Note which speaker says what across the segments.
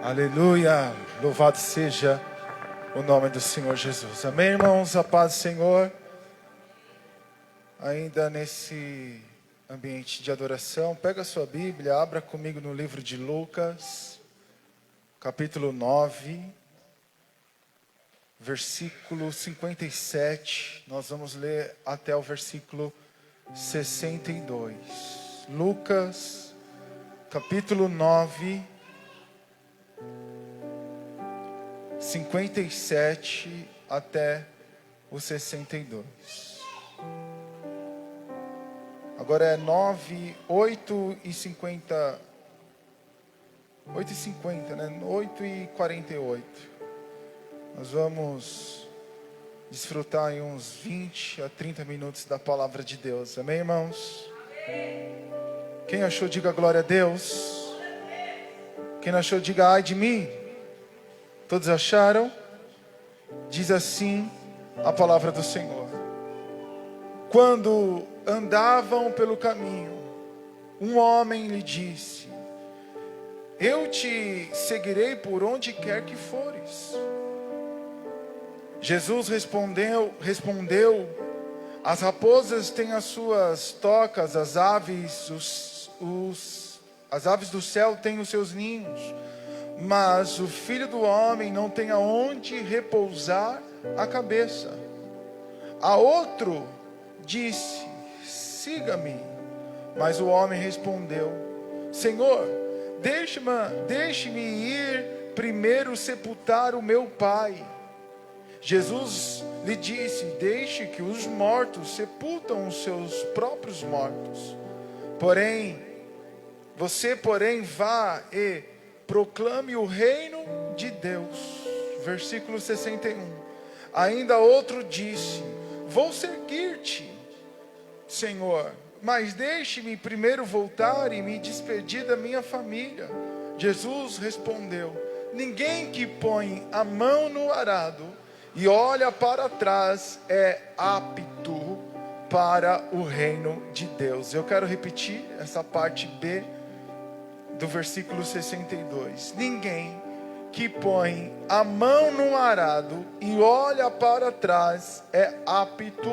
Speaker 1: Aleluia, louvado seja o nome do Senhor Jesus. Amém, irmãos, a paz do Senhor. Ainda nesse ambiente de adoração, pega a sua Bíblia, abra comigo no livro de Lucas, capítulo 9, versículo 57, nós vamos ler até o versículo 62. Lucas, capítulo 9, 57 até o 62. Agora é 8h50, né? 8h48. Nós vamos desfrutar em uns 20 a 30 minutos da palavra de Deus. Amém, irmãos? Amém. Quem achou, diga glória a Deus. Quem não achou, diga ai de mim. Todos acharam? Diz assim a palavra do Senhor. Quando andavam pelo caminho, um homem lhe disse: eu te seguirei por onde quer que fores. Jesus respondeu: as raposas têm as suas tocas, as aves do céu têm os seus ninhos, mas o Filho do Homem não tem aonde repousar a cabeça. A outro disse: siga-me. Mas o homem respondeu: Senhor, deixe-me ir primeiro sepultar o meu pai. Jesus lhe disse: deixe que os mortos sepultam os seus próprios mortos. Você vá e proclame o reino de Deus. Versículo 61. Ainda outro disse: vou seguir-te, Senhor, mas deixe-me primeiro voltar e me despedir da minha família. Jesus respondeu: ninguém que põe a mão no arado e olha para trás é apto para o reino de Deus. Eu quero repetir essa parte B do versículo 62. Ninguém que põe a mão no arado e olha para trás é apto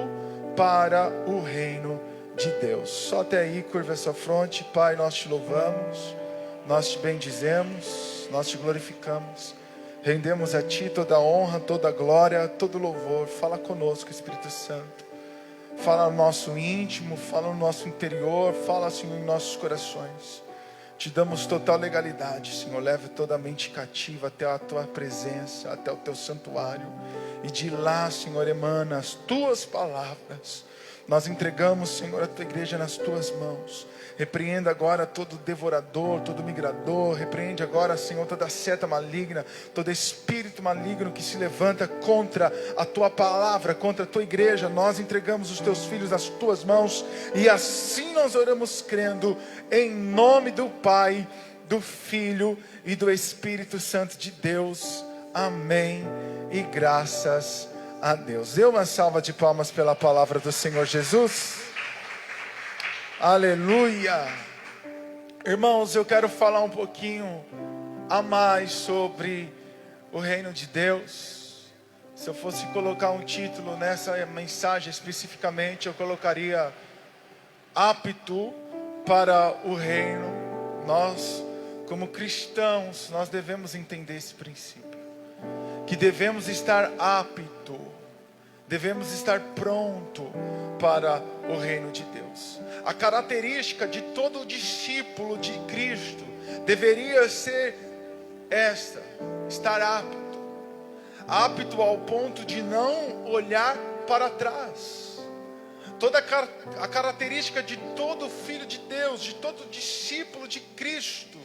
Speaker 1: para o reino de Deus. Só até aí, curva a sua fronte. Pai, nós te louvamos, nós te bendizemos, nós te glorificamos, rendemos a ti toda a honra, toda a glória, todo o louvor. Fala conosco, Espírito Santo. Fala no nosso íntimo, fala no nosso interior, fala, Senhor, em nossos corações. Te damos total legalidade, Senhor. Leve toda a mente cativa até a tua presença, até o teu santuário. E de lá, Senhor, emana as tuas palavras. Nós entregamos, Senhor, a tua igreja nas tuas mãos. Repreenda agora todo devorador, todo migrador. Repreende agora, Senhor, toda seta maligna, todo espírito maligno que se levanta contra a tua palavra, contra a tua igreja. Nós entregamos os teus filhos nas tuas mãos. E assim nós oramos crendo, em nome do Pai, do Filho e do Espírito Santo de Deus. Amém. E graças a Deus. Dê uma salva de palmas pela palavra do Senhor Jesus. Aleluia. Irmãos, eu quero falar um pouquinho a mais sobre o reino de Deus. Se eu fosse colocar um título nessa mensagem especificamente, eu colocaria apto para o reino. Nós, como cristãos, nós devemos entender esse princípio, que devemos estar apto, devemos estar pronto para o reino de Deus. A característica de todo discípulo de Cristo deveria ser esta: estar apto ao ponto de não olhar para trás. Toda a característica de todo filho de Deus, de todo discípulo de Cristo,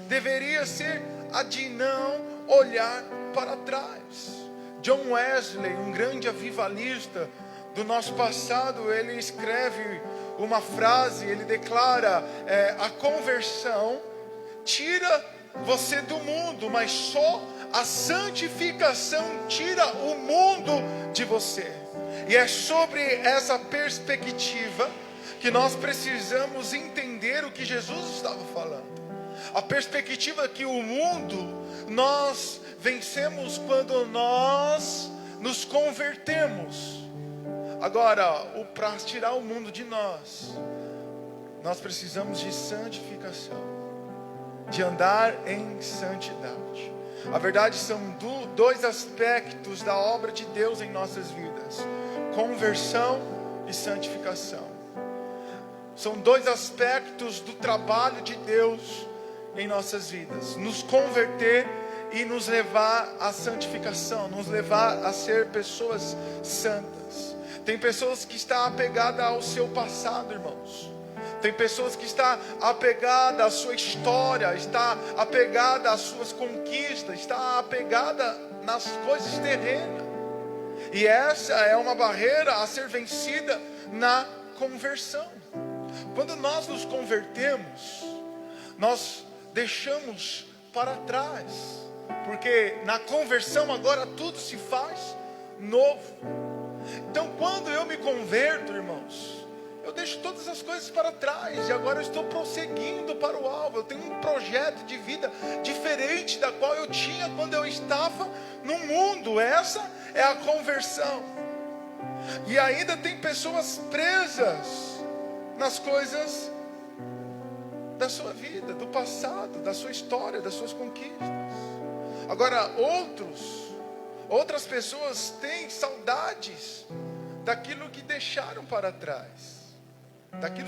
Speaker 1: deveria ser a de não olhar para trás. John Wesley, um grande avivalista do nosso passado, ele escreve uma frase, ele declara: a conversão tira você do mundo, mas só a santificação tira o mundo de você. E é sobre essa perspectiva que nós precisamos entender o que Jesus estava falando. A perspectiva que o mundo, nós vencemos quando nós nos convertemos. Agora, para tirar o mundo de nós precisamos de santificação, de andar em santidade. A verdade, são dois aspectos da obra de Deus em nossas vidas: conversão e santificação. São dois aspectos do trabalho de Deus em nossas vidas: nos converter e nos levar à santificação, nos levar a ser pessoas santas. Tem pessoas que estão apegadas ao seu passado, irmãos. Tem pessoas que estão apegadas à sua história, está apegada às suas conquistas, está apegada nas coisas terrenas. E essa é uma barreira a ser vencida na conversão. Quando nós nos convertemos, nós deixamos para trás, porque na conversão agora tudo se faz novo. Então, quando eu me converto, irmãos, eu deixo todas as coisas para trás e agora eu estou prosseguindo para o alvo. Eu tenho um projeto de vida diferente da qual eu tinha quando eu estava no mundo. Essa é a conversão. E ainda tem pessoas presas nas coisas da sua vida, do passado, da sua história, das suas conquistas. Agora, outras pessoas têm saudades daquilo que deixaram para trás, daquilo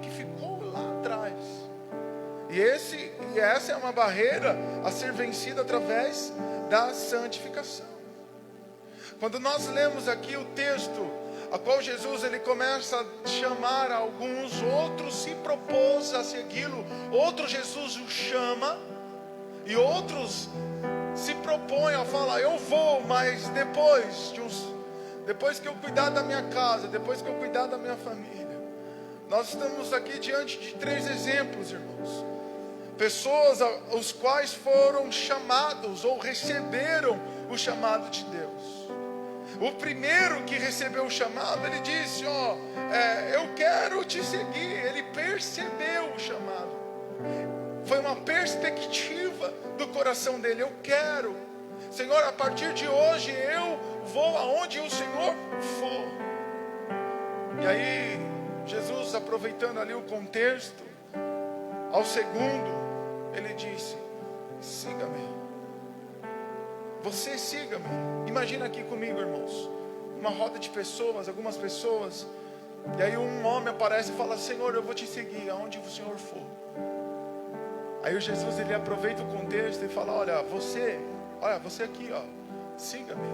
Speaker 1: que ficou lá atrás. E essa é uma barreira a ser vencida através da santificação. Quando nós lemos aqui o texto, a qual Jesus ele começa a chamar alguns, outros se propôs a segui-lo, outros Jesus o chama, e outros se propõem a falar: eu vou, mas depois que eu cuidar da minha casa, depois que eu cuidar da minha família. Nós estamos aqui diante de 3 exemplos, irmãos. Pessoas os quais foram chamados ou receberam o chamado de Deus. O primeiro que recebeu o chamado, ele disse: eu quero te seguir. Ele percebeu o chamado. Foi uma perspectiva do coração dele: eu quero, Senhor, a partir de hoje eu vou aonde o Senhor for. E aí Jesus, aproveitando ali o contexto, ao segundo ele disse: siga-me. Você siga-me. Imagina aqui comigo, irmãos, uma roda de pessoas, algumas pessoas, e aí um homem aparece e fala: Senhor, eu vou te seguir aonde o Senhor for. Aí o Jesus ele aproveita o contexto e fala: olha, você aqui, siga-me.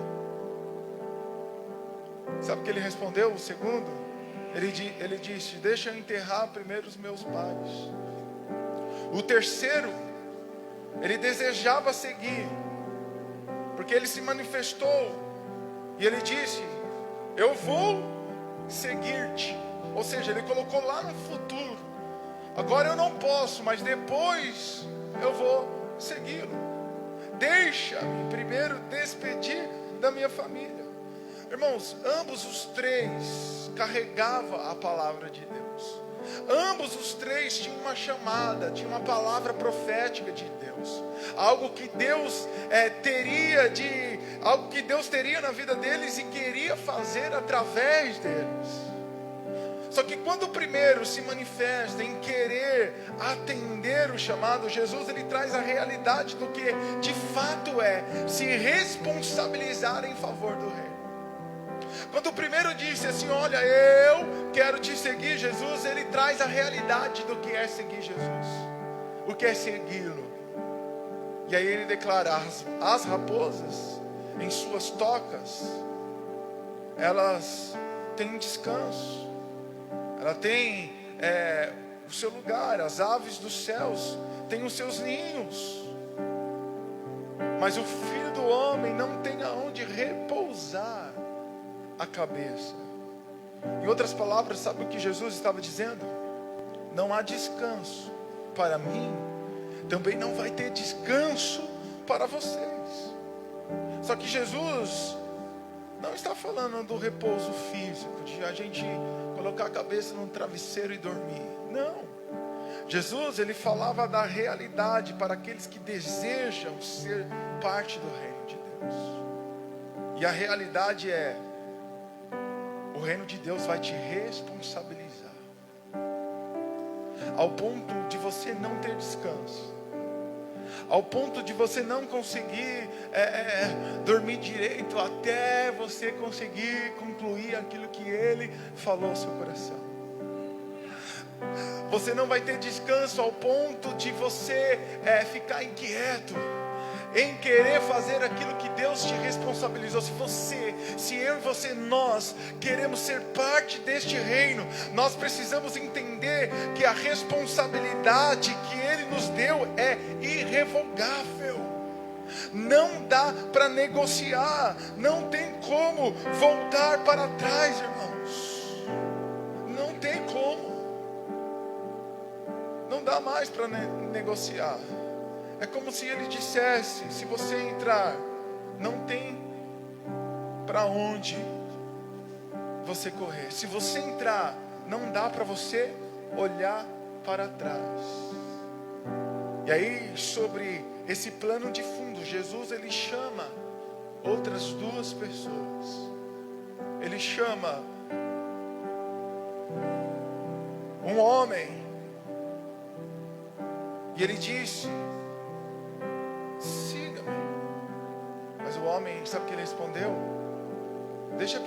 Speaker 1: Sabe o que ele respondeu? O segundo, ele disse: deixa eu enterrar primeiro os meus pais. O terceiro, ele desejava seguir, porque ele se manifestou e ele disse: eu vou seguir-te. Ou seja, ele colocou lá no futuro: agora eu não posso, mas depois eu vou segui-lo. Deixa-me primeiro despedir da minha família. Irmãos, ambos os 3 carregavam a palavra de Deus. Ambos os 3 tinham uma chamada, tinham uma palavra profética de Deus. Algo que Deus teria na vida deles e queria fazer através deles. Só que quando o primeiro se manifesta em querer atender o chamado, Jesus ele traz a realidade do que de fato é se responsabilizar em favor do rei. Quando o primeiro disse assim: olha, eu quero te seguir, Jesus ele traz a realidade do que é seguir Jesus, o que é segui-lo. E aí ele declara: as raposas em suas tocas, elas têm descanso, ela tem o seu lugar. As aves dos céus têm os seus ninhos, mas o Filho do Homem não tem aonde repousar a cabeça. Em outras palavras, sabe o que Jesus estava dizendo? Não há descanso para mim, também não vai ter descanso para vocês. Só que Jesus não está falando do repouso físico, de a gente colocar a cabeça num travesseiro e dormir. Não. Jesus, ele falava da realidade para aqueles que desejam ser parte do reino de Deus. E a realidade é, o reino de Deus vai te responsabilizar, ao ponto de você não ter descanso, ao ponto de você não conseguir dormir direito, até você conseguir concluir aquilo que Ele falou ao seu coração. Você não vai ter descanso ao ponto de você ficar inquieto em querer fazer aquilo que Deus te responsabilizou. Se eu e você, nós queremos ser parte deste reino, nós precisamos entender que a responsabilidade que Ele nos deu é irrevogável. Não dá para negociar, não tem como voltar para trás, irmãos. Não tem como. Não dá mais para negociar. É como se Ele dissesse: se você entrar, não tem para onde você correr. Se você entrar, não dá para você olhar para trás. E aí, sobre esse plano de fundo, Jesus, ele chama outras duas pessoas. Ele chama um homem, e ele disse: siga-me. Mas o homem, sabe o que ele respondeu? Deixa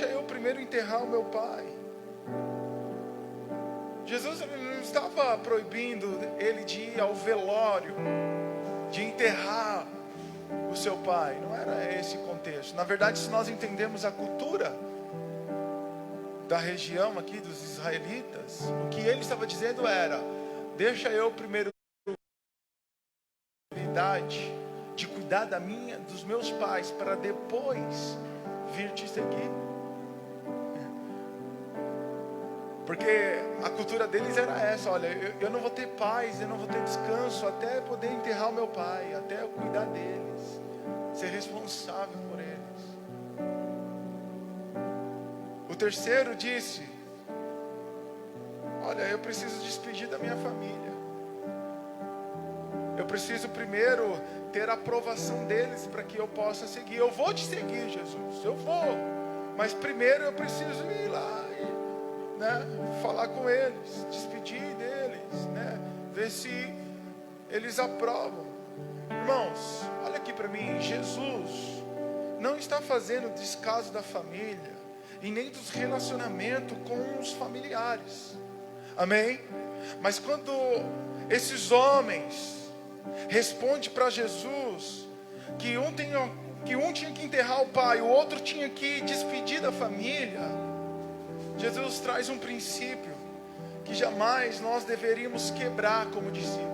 Speaker 1: eu primeiro enterrar o meu pai. Jesus não estava proibindo ele de ir ao velório, de enterrar o seu pai. Não era esse contexto. Na verdade, se nós entendemos a cultura da região aqui dos israelitas, o que ele estava dizendo era: deixa eu primeiro de cuidar dos meus pais, para depois vir te seguir. Porque a cultura deles era essa: olha, eu não vou ter paz, eu não vou ter descanso até poder enterrar o meu pai, até eu cuidar deles, ser responsável por eles. O terceiro disse: olha, eu preciso despedir da minha família. Eu preciso primeiro ter a aprovação deles para que eu possa seguir. Eu vou te seguir, Jesus, eu vou. Mas primeiro eu preciso ir lá e falar com eles, despedir deles, ver se eles aprovam. Irmãos, olha aqui para mim. Jesus não está fazendo descaso da família e nem dos relacionamentos com os familiares. Amém? Mas quando esses homens respondem para Jesus que um tinha que enterrar o pai, o outro tinha que despedir da família, Jesus traz um princípio que jamais nós deveríamos quebrar como discípulo.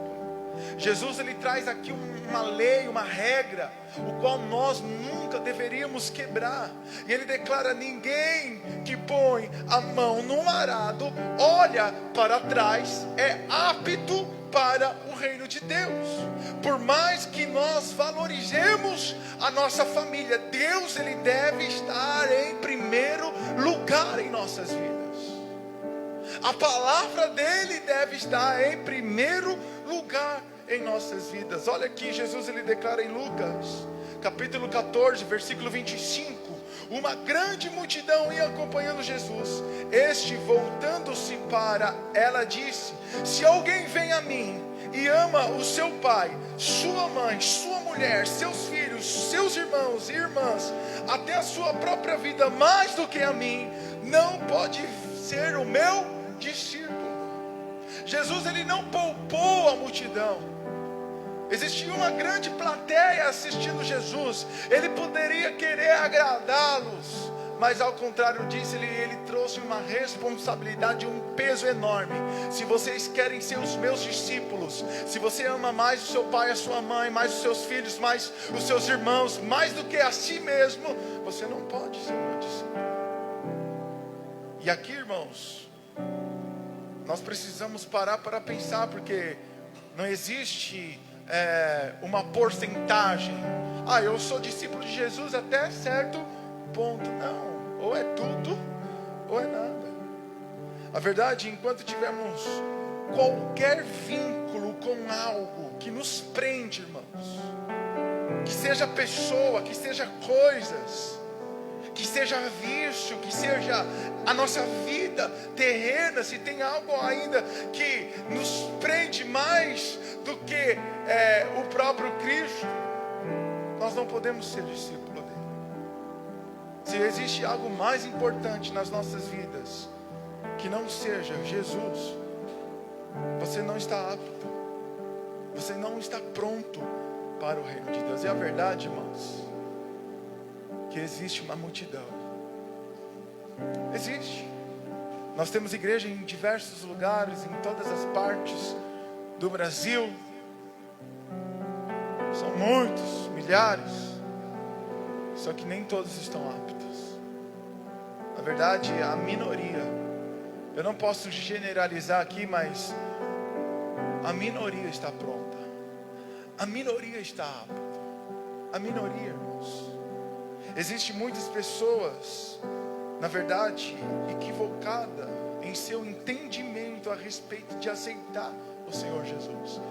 Speaker 1: Jesus, ele traz aqui uma lei, uma regra, o qual nós nunca deveríamos quebrar. E ele declara: ninguém que põe a mão no arado, olha para trás, é apto para o reino de Deus. Por mais que nós valorizemos a nossa família, Deus, ele deve estar em primeiro lugar em nossas vidas. A palavra dele deve estar em primeiro lugar em nossas vidas. Olha aqui, Jesus, ele declara em Lucas capítulo 14, versículo 25: uma grande multidão ia acompanhando Jesus. Este, voltando-se para ela, disse: se alguém vem a mim e ama o seu pai, sua mãe, sua mulher, seus filhos, seus irmãos e irmãs, até a sua própria vida mais do que a mim, não pode ser o meu discípulo. Jesus, ele não poupou a multidão. Existia uma grande plateia assistindo Jesus. Ele poderia querer agradá-los, mas ao contrário disso, ele trouxe uma responsabilidade, um peso enorme. Se vocês querem ser os meus discípulos, se você ama mais o seu pai, a sua mãe, mais os seus filhos, mais os seus irmãos, mais do que a si mesmo, você não pode ser meu discípulo. E aqui, irmãos, nós precisamos parar para pensar, porque não existe uma porcentagem. Eu sou discípulo de Jesus até certo ponto. Não, ou é tudo ou é nada. A verdade, enquanto tivermos qualquer vínculo com algo que nos prende, irmãos, que seja pessoa, que seja coisas, que seja vício, que seja a nossa vida terrena, se tem algo ainda que nos prende mais do que o próprio Cristo, nós não podemos ser discípulo dele. Se existe algo mais importante nas nossas vidas que não seja Jesus, você não está apto, você não está pronto para o reino de Deus. E a verdade, irmãos, que existe uma multidão. Existe. Nós temos igreja em diversos lugares, em todas as partes do Brasil. São muitos, milhares. Só que nem todos estão aptos. Na verdade, a minoria. Eu não posso generalizar aqui, mas a minoria está pronta. A minoria está apta. A minoria, irmãos. Existem muitas pessoas, na verdade, equivocadas em seu entendimento a respeito de aceitar o Senhor Jesus.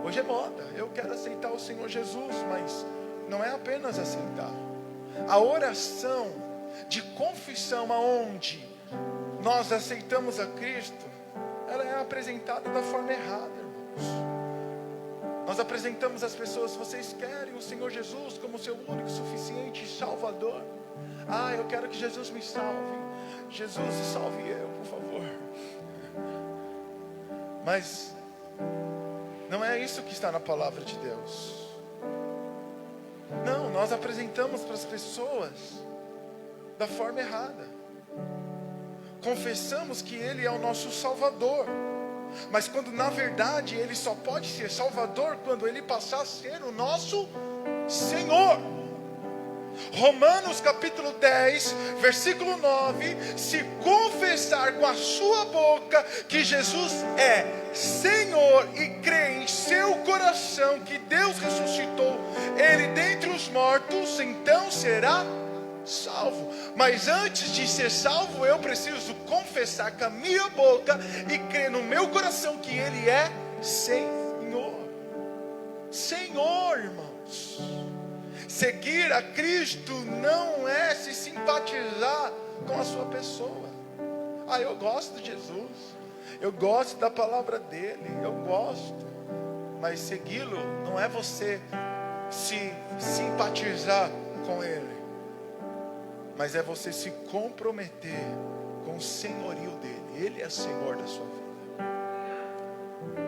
Speaker 1: Hoje é moda, eu quero aceitar o Senhor Jesus, mas não é apenas aceitar. A oração de confissão aonde nós aceitamos a Cristo, ela é apresentada da forma errada, irmãos. Nós apresentamos às pessoas: vocês querem o Senhor Jesus como seu único, suficiente Salvador? Ah, eu quero que Jesus me salve. Jesus, salve eu, por favor. Mas não é isso que está na palavra de Deus. Não, nós apresentamos para as pessoas da forma errada. Confessamos que Ele é o nosso Salvador, mas quando na verdade Ele só pode ser Salvador quando Ele passar a ser o nosso Senhor. Romanos capítulo 10, versículo 9: se confessar com a sua boca que Jesus é Senhor e crer em seu coração que Deus ressuscitou Ele dentre os mortos, então será salvo. Mas antes de ser salvo, eu preciso confessar com a minha boca e crer no meu coração que Ele é Senhor. Senhor, irmãos. Seguir a Cristo não é se simpatizar com a sua pessoa. Ah, eu gosto de Jesus, eu gosto da palavra dele, eu gosto. Mas segui-lo não é você se simpatizar com ele, mas é você se comprometer com o senhorio dele. Ele é Senhor da sua vida.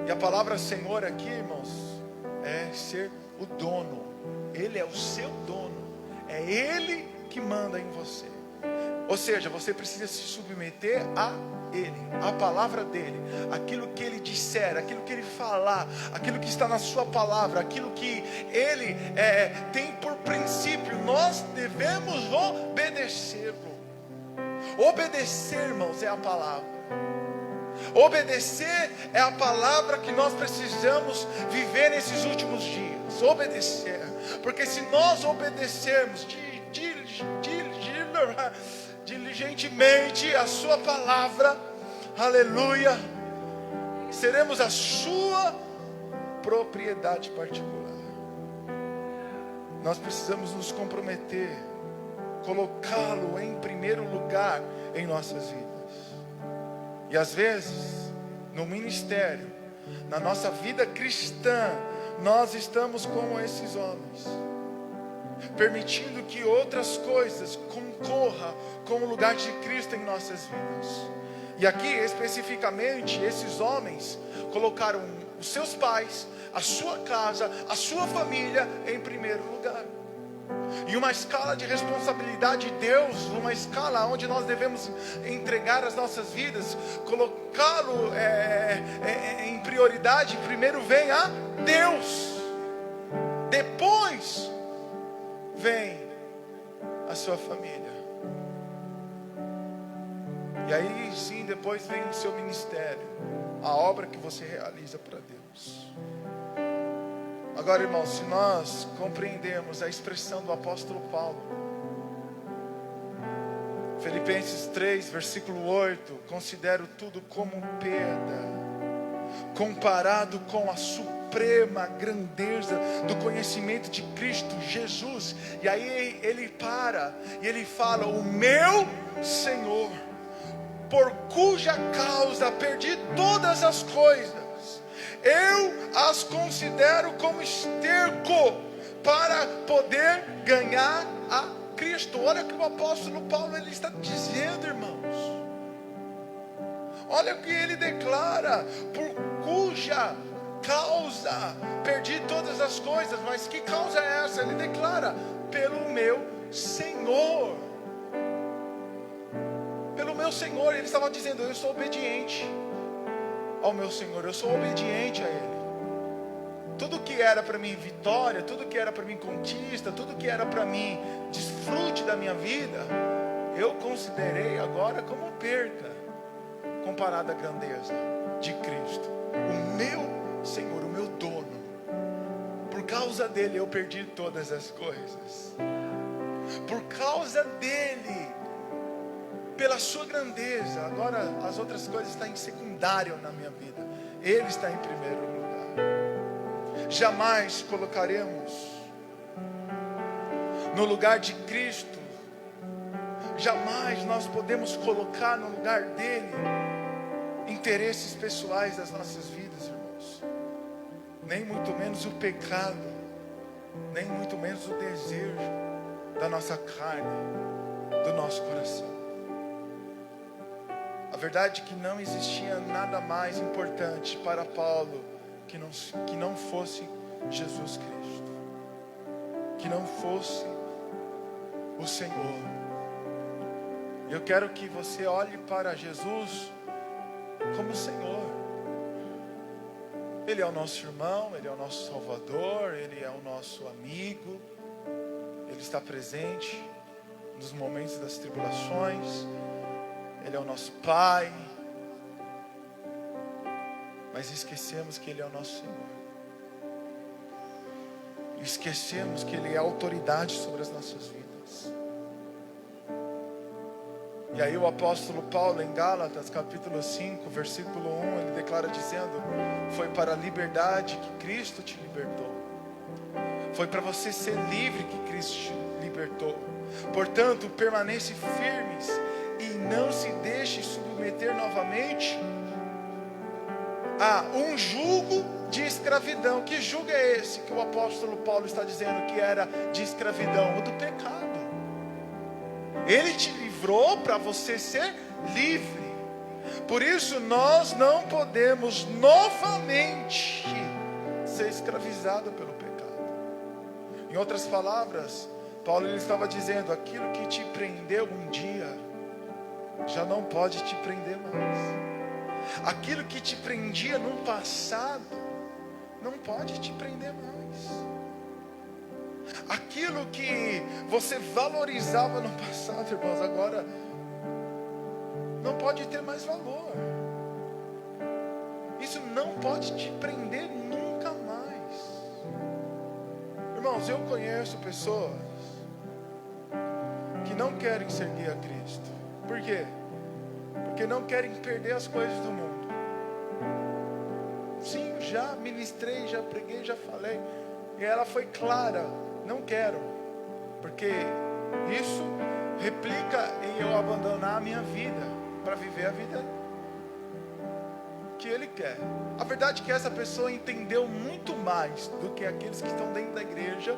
Speaker 1: E a palavra Senhor aqui, irmãos, é ser o dono. Ele é o seu dono. É Ele que manda em você. Ou seja, você precisa se submeter a Ele, a palavra dele, aquilo que Ele disser, aquilo que Ele falar, aquilo que está na sua palavra, aquilo que Ele tem por princípio. Nós devemos obedecê-lo. Obedecer, irmãos, é a palavra. Obedecer é a palavra que nós precisamos viver nesses últimos dias. Obedecer, porque se nós obedecermos diligentemente a sua palavra, aleluia, seremos a sua propriedade particular. Nós precisamos nos comprometer, colocá-lo em primeiro lugar em nossas vidas. E às vezes, no ministério, na nossa vida cristã, nós estamos como esses homens, permitindo que outras coisas concorram com o lugar de Cristo em nossas vidas. E aqui especificamente, esses homens colocaram os seus pais, a sua casa, a sua família em primeiro lugar. Em uma escala de responsabilidade de Deus, uma escala onde nós devemos entregar as nossas vidas, colocá-lo em prioridade. Primeiro vem a Deus, depois vem a sua família, e aí sim depois vem o seu ministério, a obra que você realiza para Deus. Agora, irmãos, se nós compreendemos a expressão do apóstolo Paulo, Filipenses 3, versículo 8: considero tudo como perda comparado com a suprema grandeza do conhecimento de Cristo Jesus. E aí ele para e ele fala: o meu Senhor, por cuja causa perdi todas as coisas, eu as considero como esterco para poder ganhar a Cristo. Olha o que o apóstolo Paulo ele está dizendo, irmãos. Olha o que ele declara: por cuja causa perdi todas as coisas. Mas que causa é essa? Ele declara: pelo meu Senhor. Pelo meu Senhor. Ele estava dizendo: eu sou obediente ao meu Senhor, eu sou obediente a Ele. Tudo que era para mim vitória, tudo que era para mim conquista, tudo que era para mim desfrute da minha vida, eu considerei agora como perca, comparado à grandeza de Cristo, o meu Senhor, o meu dono. Por causa dele eu perdi todas as coisas. Por causa dele, pela sua grandeza, agora as outras coisas estão em secundário na minha vida. Ele está em primeiro lugar. Jamais colocaremos no lugar de Cristo. Jamais nós podemos colocar no lugar dele interesses pessoais das nossas vidas, irmãos. Nem muito menos o pecado, nem muito menos o desejo da nossa carne, do nosso coração. A verdade é que não existia nada mais importante para Paulo que não fosse Jesus Cristo, que não fosse o Senhor. Eu quero que você olhe para Jesus como Senhor. Ele é o nosso irmão, Ele é o nosso Salvador, Ele é o nosso amigo. Ele está presente nos momentos das tribulações. Ele é o nosso Pai. Mas esquecemos que Ele é o nosso Senhor. Esquecemos que Ele é autoridade sobre as nossas vidas. E aí o apóstolo Paulo em Gálatas capítulo 5 versículo 1, ele declara dizendo: foi para a liberdade que Cristo te libertou. Foi para você ser livre que Cristo te libertou. Portanto, permaneça firmes e não se deixe submeter novamente a um jugo de escravidão. Que jugo é esse que o apóstolo Paulo está dizendo que era de escravidão? O do pecado. Ele te livrou para você ser livre. Por isso nós não podemos novamente ser escravizados pelo pecado. Em outras palavras, Paulo ele estava dizendo: aquilo que te prendeu um dia já não pode te prender mais. Aquilo que te prendia no passado não pode te prender mais. Aquilo que você valorizava no passado, irmãos, agora não pode ter mais valor. Isso não pode te prender nunca mais. Irmãos, eu conheço pessoas que não querem seguir a Cristo. Por quê? Porque não querem perder as coisas do mundo. Sim, já ministrei, já preguei, já falei. E ela foi clara: não quero. Porque isso replica em eu abandonar a minha vida para viver a vida que Ele quer. A verdade é que essa pessoa entendeu muito mais do que aqueles que estão dentro da igreja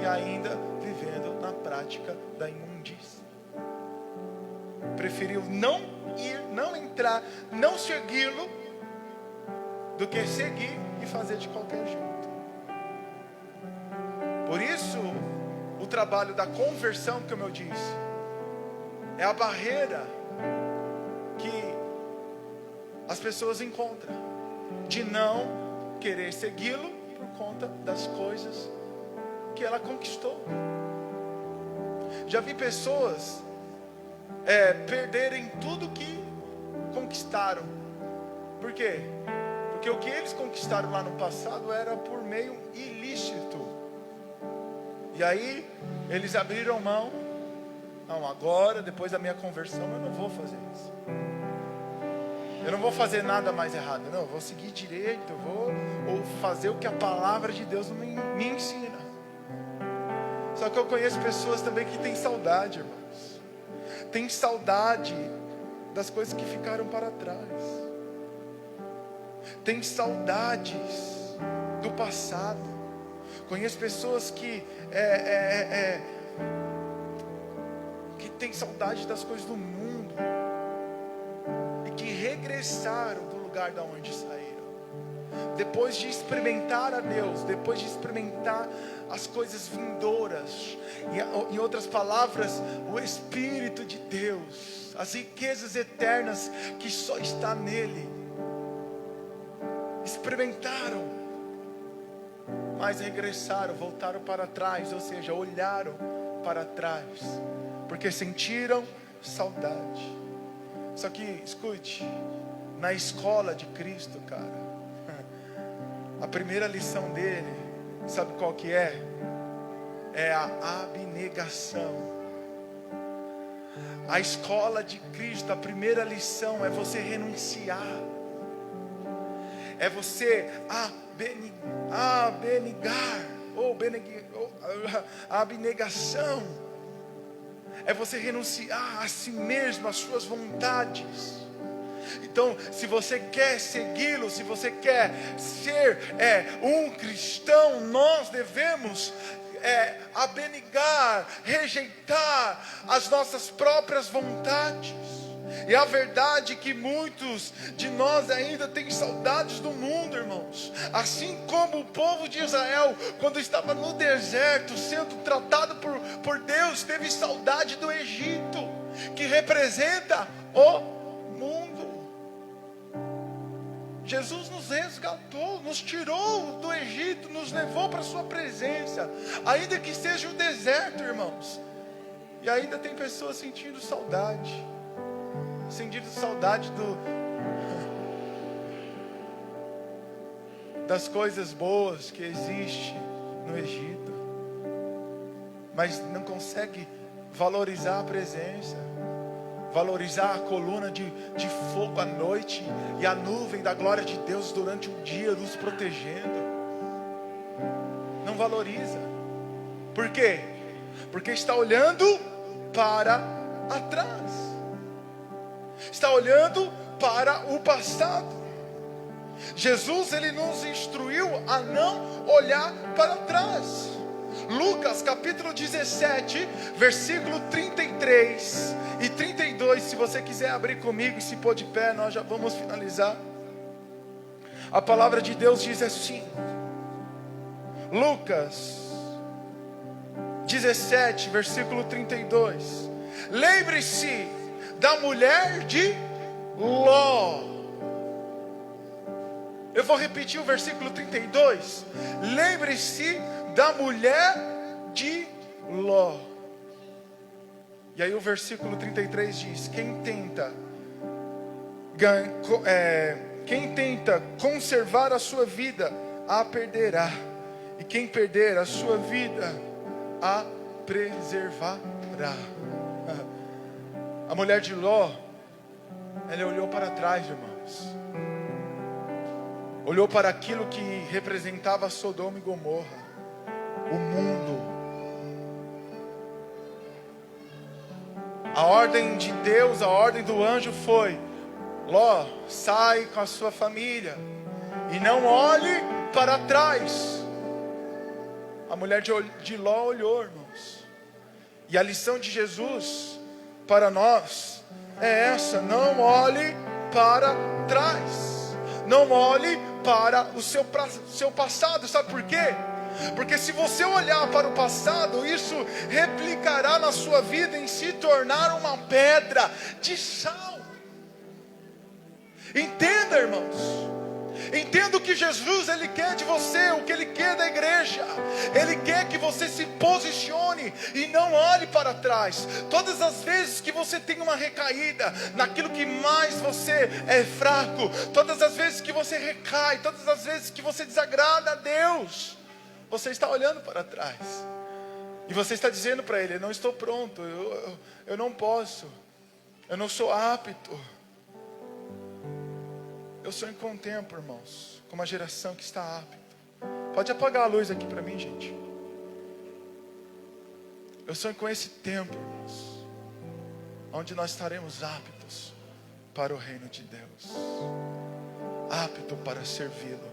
Speaker 1: e ainda vivendo na prática da imundícia. Preferiu não ir, não entrar, não segui-lo, do que seguir e fazer de qualquer jeito. Por isso, o trabalho da conversão, como eu disse, é a barreira que as pessoas encontram de não querer segui-lo por conta das coisas que ela conquistou. Já vi pessoas perderem tudo que conquistaram. Por quê? Porque o que eles conquistaram lá no passado era por meio ilícito. E aí eles abriram mão. Não, agora, depois da minha conversão, eu não vou fazer isso. Eu não vou fazer nada mais errado. Não, eu vou seguir direito. Eu vou fazer o que a palavra de Deus me ensina. Só que eu conheço pessoas também que têm saudade, irmãos. Tem saudade das coisas que ficaram para trás. Tem saudades do passado. Conheço pessoas que têm saudade das coisas do mundo e que regressaram do lugar da onde saíram. Depois de experimentar a Deus, depois de experimentar as coisas vindouras, em outras palavras, o Espírito de Deus, as riquezas eternas que só está nele, experimentaram, mas regressaram, voltaram para trás, ou seja, olharam para trás, porque sentiram saudade. Só que, escute, na escola de Cristo, cara, a primeira lição dele, sabe qual que é? É a abnegação. A escola de Cristo, a primeira lição é você renunciar. É você a abnegação. É você renunciar a si mesmo, às suas vontades. Então, se você quer segui-lo, se você quer ser um cristão, nós devemos abnegar, rejeitar as nossas próprias vontades. E a verdade é que muitos de nós ainda têm saudades do mundo, irmãos. Assim como o povo de Israel, quando estava no deserto, sendo tratado por Deus, teve saudade do Egito, que representa o mundo. Jesus nos resgatou, nos tirou do Egito, nos levou para a sua presença, ainda que seja um deserto, irmãos. E ainda tem pessoas sentindo saudade das coisas boas que existem no Egito, mas não consegue valorizar a presença, valorizar a coluna de fogo à noite e a nuvem da glória de Deus durante o dia nos protegendo. Não valoriza. Por quê? Porque está olhando para atrás, está olhando para o passado. Jesus, ele nos instruiu a não olhar para trás. Lucas capítulo 17, versículo 33 e 32, se você quiser abrir comigo e se pôr de pé, nós já vamos finalizar. A palavra de Deus diz assim, Lucas 17, versículo 32. Lembre-se da mulher de Ló. Eu vou repetir o versículo 32. Lembre-se da mulher de Ló. E aí o versículo 33 diz: quem tenta conservar a sua vida, a perderá. E quem perder a sua vida, a preservará. A mulher de Ló, ela olhou para trás, irmãos. Olhou para aquilo que representava Sodoma e Gomorra, o mundo. A ordem de Deus, a ordem do anjo foi: Ló, sai com a sua família e não olhe para trás. A mulher de Ló olhou, irmãos. E a lição de Jesus para nós é essa: não olhe para trás. Não olhe para o seu passado. Sabe por quê? Porque se você olhar para o passado, isso replicará na sua vida em se tornar uma pedra de sal. Entenda, irmãos. Entenda o que Jesus, Ele quer de você, o que Ele quer da igreja. Ele quer que você se posicione e não olhe para trás. Todas as vezes que você tem uma recaída naquilo que mais você é fraco, todas as vezes que você recai, todas as vezes que você desagrada a Deus, você está olhando para trás. E você está dizendo para Ele: eu não estou pronto, eu não posso, eu não sou apto. Eu sonho com um tempo, irmãos, com uma geração que está apta. Pode apagar a luz aqui para mim, gente. Eu sonho com esse tempo, irmãos, onde nós estaremos aptos para o reino de Deus, apto para servi-lo,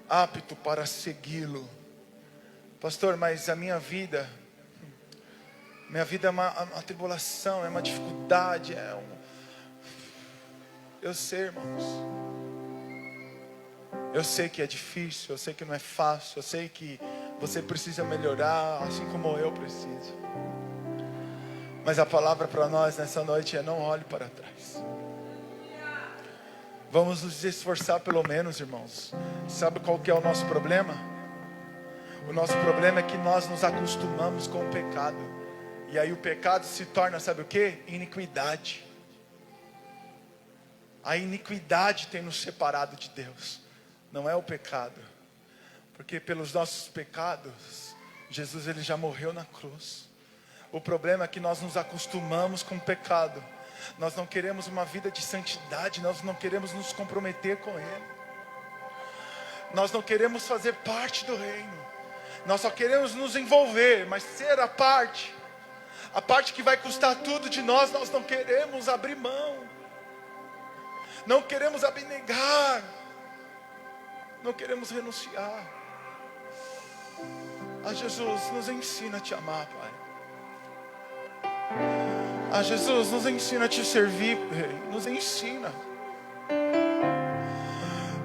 Speaker 1: apto para segui-lo. Pastor, mas a minha vida é uma tribulação, é uma dificuldade, Eu sei, irmãos. Eu sei que é difícil, eu sei que não é fácil, eu sei que você precisa melhorar, assim como eu preciso. Mas a palavra para nós nessa noite é: não olhe para trás. Vamos nos esforçar pelo menos, irmãos. Sabe qual que é o nosso problema? O nosso problema é que nós nos acostumamos com o pecado. E aí o pecado se torna, sabe o que? Iniquidade. A iniquidade tem nos separado de Deus. Não é o pecado. Porque pelos nossos pecados, Jesus ele já morreu na cruz. O problema é que nós nos acostumamos com o pecado. Nós não queremos uma vida de santidade. Nós não queremos nos comprometer com Ele. Nós não queremos fazer parte do reino. Nós só queremos nos envolver, mas ser a parte que vai custar tudo de nós, nós não queremos abrir mão. Não queremos abnegar. Não queremos renunciar. A Jesus, nos ensina a te amar, Pai. A Jesus, nos ensina a te servir, Rei. Nos ensina.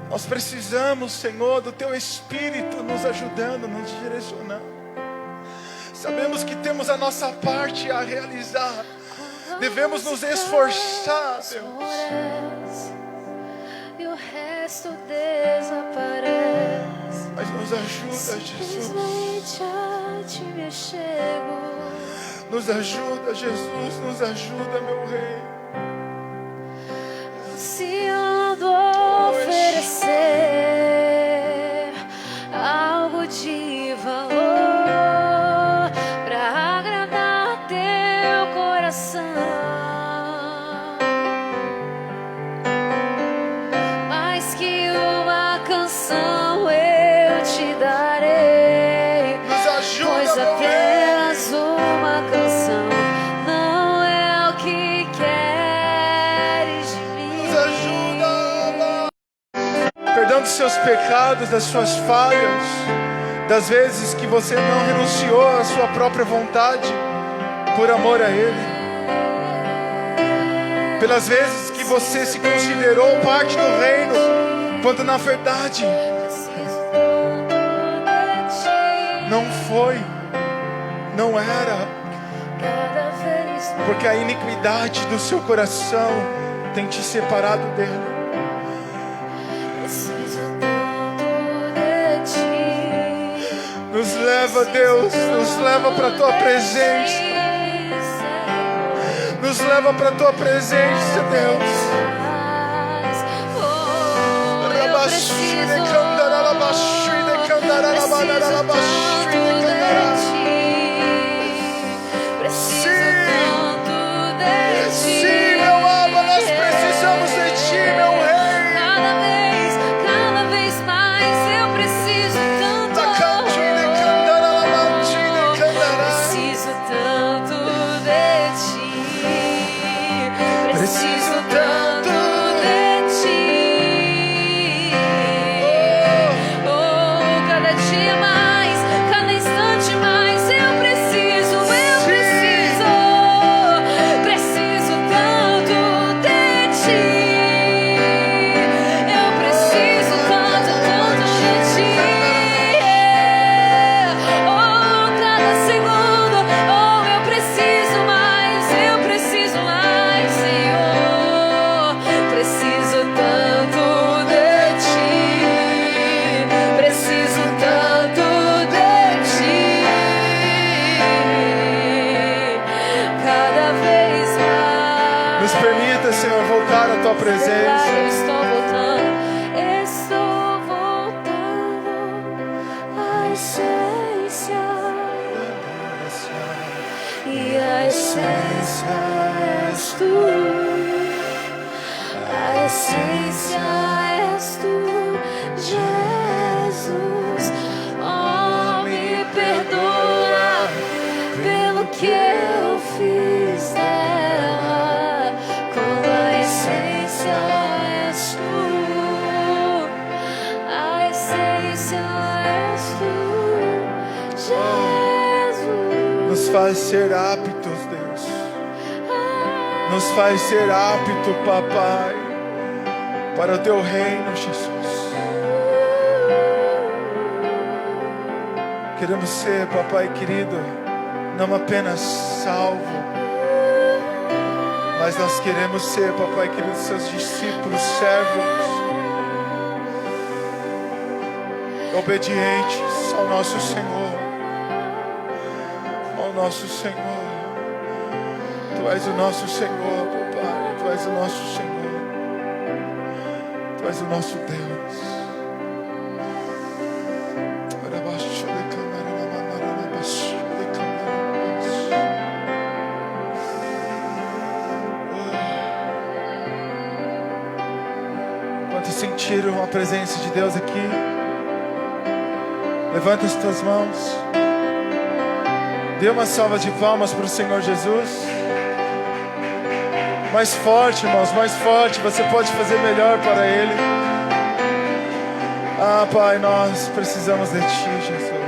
Speaker 1: Nós precisamos, Senhor, do Teu Espírito nos ajudando, nos direcionando. Sabemos que temos a nossa parte a realizar. Devemos nos esforçar, Deus.
Speaker 2: E o resto desaparece.
Speaker 1: Mas nos ajuda, Jesus.
Speaker 2: Simplesmente a Ti me chego.
Speaker 1: Nos ajuda, Jesus. Nos ajuda, meu Rei.
Speaker 2: Ansiando oferecer algo de valor para agradar Teu coração. Mais que uma canção eu te darei.
Speaker 1: Nos ajuda,
Speaker 2: Pois
Speaker 1: meu Rei.
Speaker 2: apenas uma canção não é o que queres de mim.
Speaker 1: Nos ajuda. Perdão dos seus pecados, das suas falhas, das vezes que você não renunciou à sua própria vontade por amor a Ele. Pelas vezes que você se considerou parte do reino, quando na verdade
Speaker 2: Preciso tanto de Ti.
Speaker 1: não foi, não era.
Speaker 2: Cada vez mais
Speaker 1: Porque a iniquidade do seu coração tem te separado dele.
Speaker 2: preciso tanto de Ti.
Speaker 1: Nos leva, Deus, nos leva para a Tua presença. Nos leva para a Tua presença, Deus.
Speaker 2: Eu preciso tanto de Ti.
Speaker 1: Sim, meu Abba, nós precisamos de Ti, meu Rei.
Speaker 2: Cada vez mais eu preciso tanto. Preciso tanto de Ti. Preciso tanto de Ti. Oh, cada dia mais, cada instante mais eu preciso. Preciso tanto de Ti. Eu preciso tanto de Ti. Oh, cada segundo, oh, eu preciso mais, Senhor. Preciso tanto de Ti. Preciso tanto de Ti. Cada vez mais.
Speaker 1: Nos permita, Senhor, voltar à Tua
Speaker 2: Eu
Speaker 1: presença.
Speaker 2: estou voltando à essência. E a essência és Tu. A essência és tu, Jesus. Oh, me perdoa pelo que eu fiz dela. Com a essência és tu, a essência és tu, Jesus.
Speaker 1: Nos faz ser aptos, Deus. Nos faz ser apto, papai, para o teu reino, Jesus. Queremos ser, papai querido, não apenas salvo, mas nós queremos ser, papai querido, seus discípulos, servos, obedientes ao nosso Senhor, ao nosso Senhor. Tu és o nosso Senhor, papai, tu és o nosso Senhor, tu és o nosso Deus. Quantos sentiram a presença de Deus aqui? Levanta as tuas mãos. Dê uma salva de palmas para o Senhor Jesus. Mais forte, irmãos, mais forte. Você pode fazer melhor para Ele. Ah, Pai, nós precisamos de Ti, Jesus.